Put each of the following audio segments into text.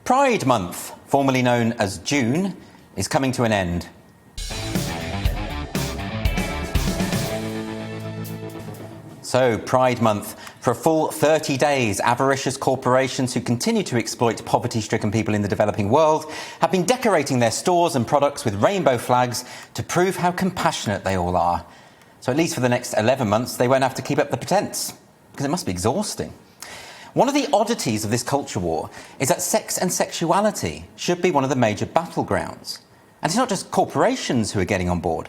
Pride Month, formerly known as June, is coming to an end. So, Pride Month. For a full 30 days, avaricious corporations who continue to exploit poverty-stricken people in the developing world have been decorating their stores and products with rainbow flags to prove how compassionate they all are. So at least for the next 11 months, they won't have to keep up the pretense, because it must be exhausting. One of the oddities of this culture war is that sex and sexuality should be one of the major battlegrounds. And it's not just corporations who are getting on board.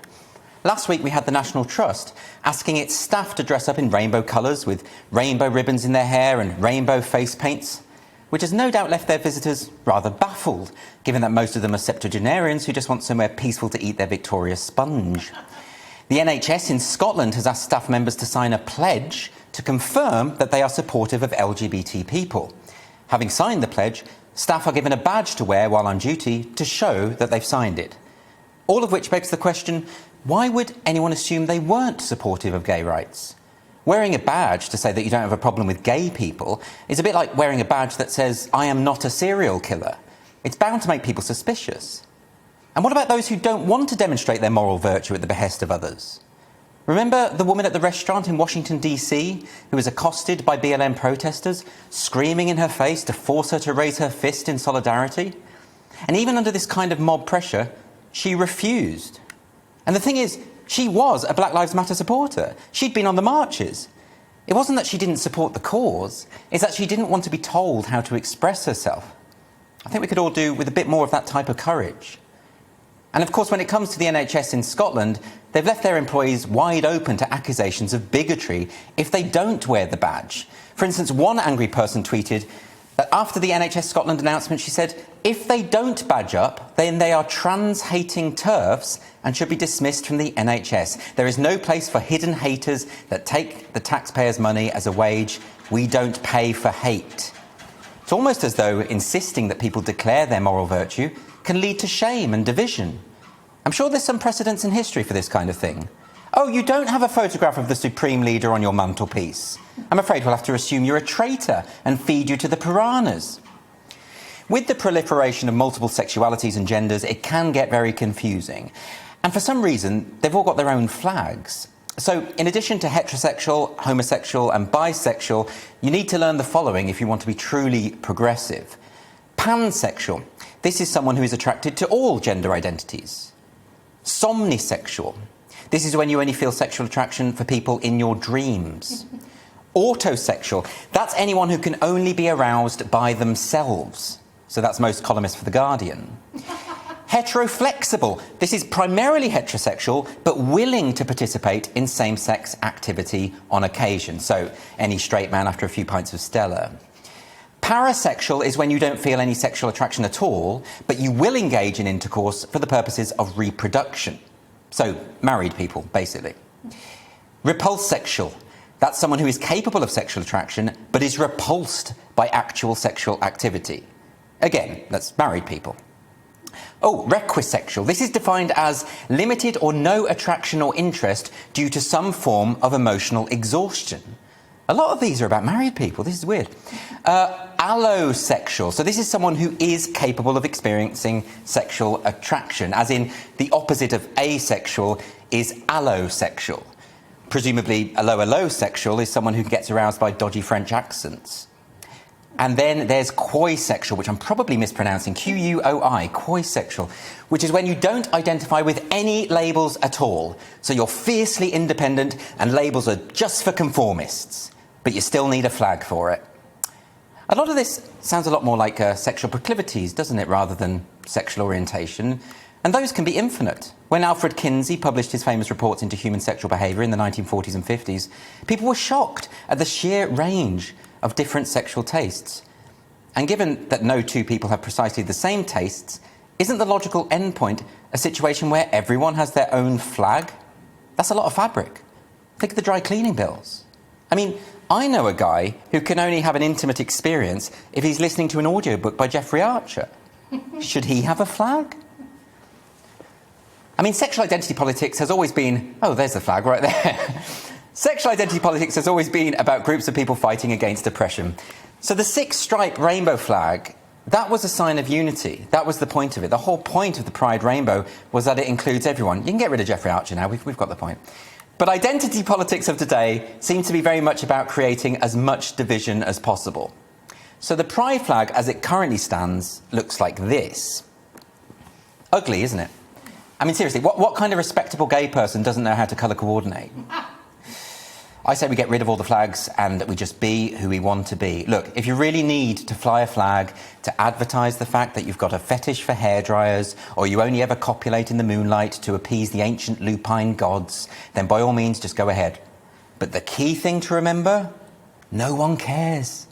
Last week we had the National Trust asking its staff to dress up in rainbow colours with rainbow ribbons in their hair and rainbow face paints, which has no doubt left their visitors rather baffled, given that most of them are septuagenarians who just want somewhere peaceful to eat their Victoria sponge. The NHS in Scotland has asked staff members to sign a pledge to confirm that they are supportive of LGBT people. Having signed the pledge, staff are given a badge to wear while on duty to show that they've signed it. All of which begs the question, why would anyone assume they weren't supportive of gay rights? Wearing a badge to say that you don't have a problem with gay people is a bit like wearing a badge that says, I am not a serial killer. It's bound to make people suspicious. And what about those who don't want to demonstrate their moral virtue at the behest of others? Remember the woman at the restaurant in Washington, D.C., who was accosted by BLM protesters, screaming in her face to force her to raise her fist in solidarity? And even under this kind of mob pressure, she refused. And the thing is, she was a Black Lives Matter supporter. She'd been on the marches. It wasn't that she didn't support the cause, it's that she didn't want to be told how to express herself. I think we could all do with a bit more of that type of courage. And of course, when it comes to the NHS in Scotland, they've left their employees wide open to accusations of bigotry if they don't wear the badge. For instance, one angry person tweeted that after the NHS Scotland announcement, she said, if they don't badge up, then they are trans-hating TERFs and should be dismissed from the NHS. There is no place for hidden haters that take the taxpayers' money as a wage. We don't pay for hate. It's almost as though insisting that people declare their moral virtue can lead to shame and division. I'm sure there's some precedents in history for this kind of thing. Oh, you don't have a photograph of the Supreme Leader on your mantelpiece. I'm afraid we'll have to assume you're a traitor and feed you to the piranhas. With the proliferation of multiple sexualities and genders, it can get very confusing. And for some reason, they've all got their own flags. So, in addition to heterosexual, homosexual and bisexual, you need to learn the following if you want to be truly progressive. Pansexual. This is someone who is attracted to all gender identities. Somnisexual. This is when you only feel sexual attraction for people in your dreams. Autosexual. That's anyone who can only be aroused by themselves. So that's most columnists for The Guardian. Heteroflexible. This is primarily heterosexual, but willing to participate in same-sex activity on occasion. So any straight man after a few pints of Stella. Parasexual is when you don't feel any sexual attraction at all, but you will engage in intercourse for the purposes of reproduction. So, married people, basically. Repulsexual. That's someone who is capable of sexual attraction, but is repulsed by actual sexual activity. Again, that's married people. Oh, requisexual. This is defined as limited or no attraction or interest due to some form of emotional exhaustion. A lot of these are about married people. This is weird. Allosexual. So this is someone who is capable of experiencing sexual attraction, as in the opposite of asexual is allosexual. Presumably, allosexual is someone who gets aroused by dodgy French accents. And then there's coisexual, which I'm probably mispronouncing, Q-U-O-I, coisexual, which is when you don't identify with any labels at all. So you're fiercely independent and labels are just for conformists, but you still need a flag for it. A lot of this sounds a lot more like sexual proclivities, doesn't it, rather than sexual orientation. And those can be infinite. When Alfred Kinsey published his famous reports into human sexual behaviour in the 1940s and 50s, people were shocked at the sheer range of different sexual tastes. And given that no two people have precisely the same tastes, isn't the logical endpoint a situation where everyone has their own flag? That's a lot of fabric. Think of the dry cleaning bills. I mean, I know a guy who can only have an intimate experience if he's listening to an audiobook by Jeffrey Archer. Should he have a flag? I mean, sexual identity politics has always been... Oh, there's the flag right there. Sexual identity politics has always been about groups of people fighting against oppression. So the six-stripe rainbow flag That was a sign of unity. That was the point of it. The whole point of the Pride rainbow was that it includes everyone. You can get rid of Jeffrey Archer now, we've got the point. But identity politics of today seem to be very much about creating as much division as possible. So the Pride flag, as it currently stands, looks like this. Ugly, isn't it? I mean, seriously, what kind of respectable gay person doesn't know how to colour coordinate? I say we get rid of all the flags and that we just be who we want to be. Look, if you really need to fly a flag to advertise the fact that you've got a fetish for hairdryers or you only ever copulate in the moonlight to appease the ancient lupine gods, then by all means just go ahead. But the key thing to remember, no one cares.